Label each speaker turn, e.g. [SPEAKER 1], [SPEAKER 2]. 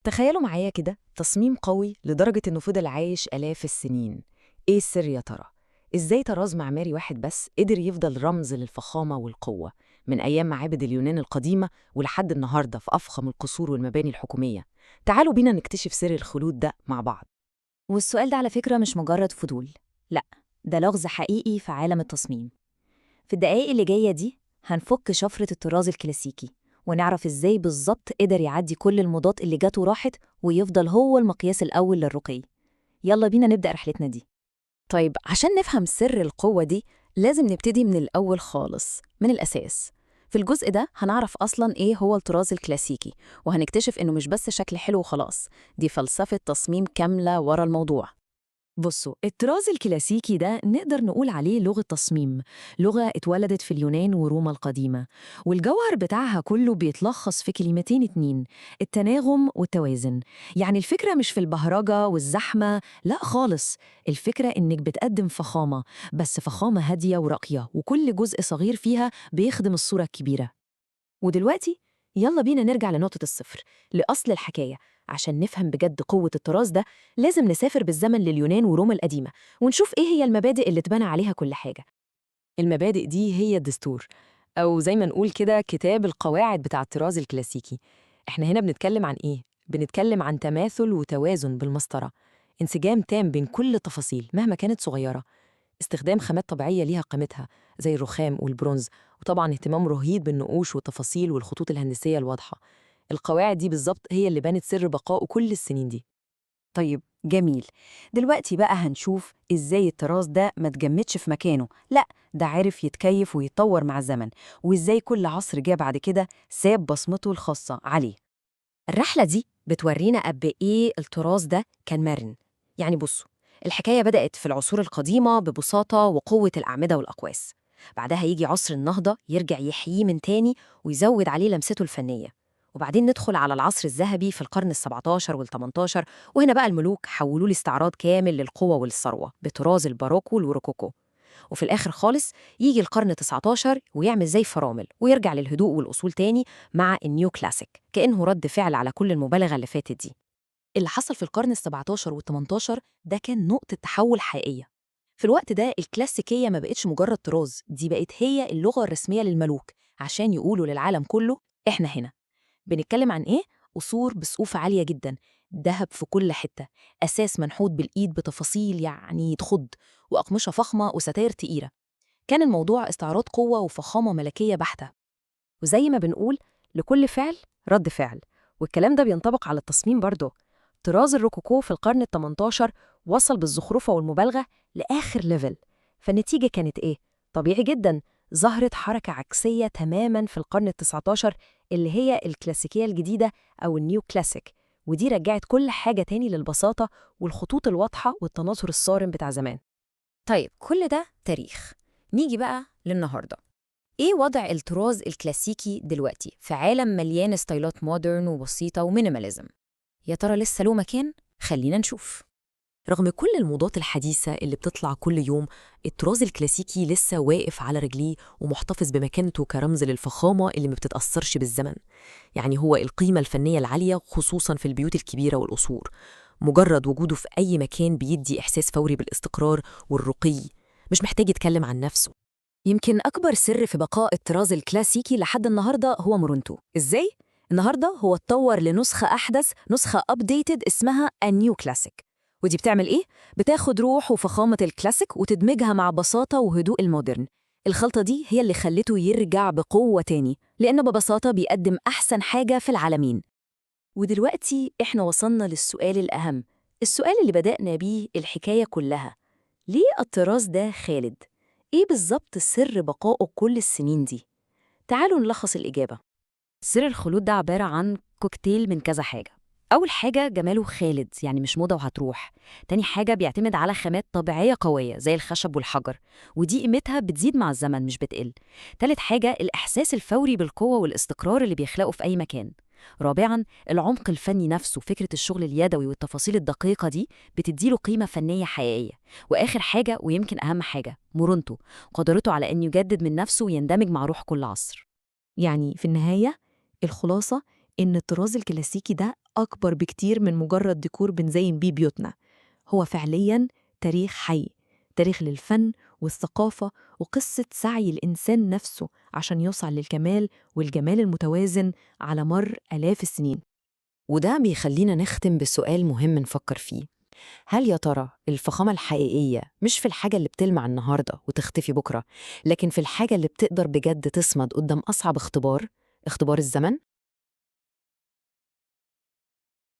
[SPEAKER 1] تخيلوا معايا كده تصميم قوي لدرجة إنه فضل عايش آلاف السنين. إيه السر يا ترى؟ إزاي طراز معماري واحد بس قدر يفضل رمز للفخامة والقوة من أيام معابد اليونان القديمة ولحد النهاردة في أفخم القصور والمباني الحكومية؟ تعالوا بينا نكتشف سر الخلود ده مع بعض.
[SPEAKER 2] والسؤال ده على فكرة مش مجرد فضول، لأ، ده لغز حقيقي في عالم التصميم. في الدقايق اللي جاية دي هنفك شفرة الطراز الكلاسيكي ونعرف إزاي بالظبط قدر يعدي كل الموضات اللي جت وراحت ويفضل هو المقياس الأول للرقي. يلا بينا نبدأ رحلتنا دي.
[SPEAKER 1] طيب عشان نفهم سر القوة دي لازم نبتدي من الأول خالص، من الأساس. في الجزء ده هنعرف أصلاً إيه هو الطراز الكلاسيكي، وهنكتشف إنه مش بس شكل حلو وخلاص، دي فلسفة تصميم كاملة ورا الموضوع.
[SPEAKER 2] بصوا، الطراز الكلاسيكي ده نقدر نقول عليه لغة تصميم، لغة اتولدت في اليونان وروما القديمة، والجوهر بتاعها كله بيتلخص في كلمتين اتنين: التناغم والتوازن. يعني الفكرة مش في البهرجة والزحمة، لا خالص. الفكرة إنك بتقدم فخامة، بس فخامة هادية وراقية، وكل جزء صغير فيها بيخدم الصورة الكبيرة. ودلوقتي يلا بينا نرجع لنقطة الصفر، لأصل الحكاية. عشان نفهم بجد قوة الطراز ده لازم نسافر بالزمن لليونان وروما القديمة ونشوف إيه هي المبادئ اللي اتبنى عليها كل حاجة.
[SPEAKER 1] المبادئ دي هي الدستور، أو زي ما نقول كده كتاب القواعد بتاع الطراز الكلاسيكي. إحنا هنا بنتكلم عن إيه؟ بنتكلم عن تماثل وتوازن بالمسطرة، انسجام تام بين كل التفاصيل مهما كانت صغيرة، استخدام خامات طبيعية ليها قيمتها زي الرخام والبرونز، وطبعا اهتمام رهيب بالنقوش والتفاصيل والخطوط الهندسية الواضحة. القواعد دي بالظبط هي اللي بانت سر بقائه كل السنين دي.
[SPEAKER 2] طيب جميل، دلوقتي بقى هنشوف إزاي الطراز ده ما تجمدش في مكانه، لأ، ده عرف يتكيف ويتطور مع الزمن، وإزاي كل عصر جه بعد كده ساب بصمته الخاصة عليه. الرحلة دي بتورينا قد إيه التراث ده كان مرن. يعني بصوا، الحكاية بدأت في العصور القديمة ببساطة وقوة الأعمدة والأقواس. بعدها يجي عصر النهضة يرجع يحييه من تاني ويزود عليه لمسته الفنية. وبعدين ندخل على العصر الذهبي في القرن ال17 وال18، وهنا بقى الملوك حولوه لاستعراض كامل للقوة والثروة بطراز الباروكو والروكوكو. وفي الآخر خالص يجي القرن 19 ويعمل زي فرامل ويرجع للهدوء والأصول تاني مع النيو كلاسيك، كأنه رد فعل على كل المبالغة اللي فاتت دي. اللي حصل في القرن ال17 وال18 ده كان نقطة تحول حقيقية. في الوقت ده الكلاسيكية ما بقتش مجرد طراز، دي بقت هي اللغة الرسمية للملوك عشان يقولوا للعالم كله إحنا هنا. بنتكلم عن إيه؟ قصور بسقوف عالية جدا، ذهب في كل حتة، أساس منحوت بالإيد بتفاصيل يعني تخض، وأقمشة فخمة وستاير تقيلة. كان الموضوع استعراض قوة وفخامة ملكية بحتة. وزي ما بنقول لكل فعل رد فعل، والكلام ده بينطبق على التصميم برضه. طراز الروكوكو في القرن ال18 وصل بالزخرفة والمبالغة لآخر ليفل. فالنتيجة كانت إيه؟ طبيعي جدا، ظهرت حركة عكسية تماما في القرن ال19 اللي هي الكلاسيكية الجديدة أو النيو كلاسيك، ودي رجعت كل حاجة تاني للبساطة والخطوط الواضحة والتناظر الصارم بتاع زمان. طيب كل ده تاريخ، نيجي بقى للنهاردة. إيه وضع الطراز الكلاسيكي دلوقتي في عالم مليان ستايلات مودرن وبسيطة ومينيماليزم؟ يا ترى لسه له مكان؟ خلينا نشوف. رغم كل الموضات الحديثة اللي بتطلع كل يوم، الطراز الكلاسيكي لسه واقف على رجليه ومحتفظ بمكانته كرمز للفخامة اللي ما بتتأثرش بالزمن. يعني هو القيمة الفنية العالية خصوصاً في البيوت الكبيرة والقصور. مجرد وجوده في أي مكان بيدي إحساس فوري بالاستقرار والرقي، مش محتاج يتكلم عن نفسه. يمكن أكبر سر في بقاء الطراز الكلاسيكي لحد النهاردة هو مرونته. إزاي؟ النهاردة هو اتطور لنسخة أحدث، نسخة updated اسمها A New Classic. ودي بتعمل إيه؟ بتاخد روح وفخامة الكلاسيك وتدمجها مع بساطة وهدوء المودرن. الخلطة دي هي اللي خلته يرجع بقوة تاني، لأنه ببساطة بيقدم أحسن حاجة في العالمين. ودلوقتي إحنا وصلنا للسؤال الأهم، السؤال اللي بدأنا بيه الحكاية كلها: ليه الطراز ده خالد؟ إيه بالظبط سر بقائه كل السنين دي؟ تعالوا نلخص الإجابة. سر الخلود ده عبارة عن كوكتيل من كذا حاجة. أول حاجة جماله خالد، يعني مش موضة وهتروح. تاني حاجة بيعتمد على خامات طبيعية قوية زي الخشب والحجر، ودي قيمتها بتزيد مع الزمن مش بتقل. تالت حاجة الإحساس الفوري بالقوة والاستقرار اللي بيخلقه في أي مكان. رابعاً العمق الفني نفسه، فكرة الشغل اليدوي والتفاصيل الدقيقة دي بتديله قيمة فنية حقيقية. وآخر حاجة ويمكن أهم حاجة، مرونته، قدرته على أن يجدد من نفسه ويندمج مع روح كل عصر. يعني في النهاية الخلاصة إن الطراز الكلاسيكي ده
[SPEAKER 3] أكبر بكتير من مجرد ديكور بنزين بيه بيوتنا. هو فعلياً تاريخ حي، تاريخ للفن والثقافة وقصة سعي الإنسان نفسه عشان يوصل للكمال والجمال المتوازن على مر آلاف السنين.
[SPEAKER 1] وده بيخلينا نختم بسؤال مهم نفكر فيه. هل يا ترى الفخامة الحقيقية مش في الحاجة اللي بتلمع النهاردة وتختفي بكرة، لكن في الحاجة اللي بتقدر بجد تصمد قدام أصعب اختبار الزمن؟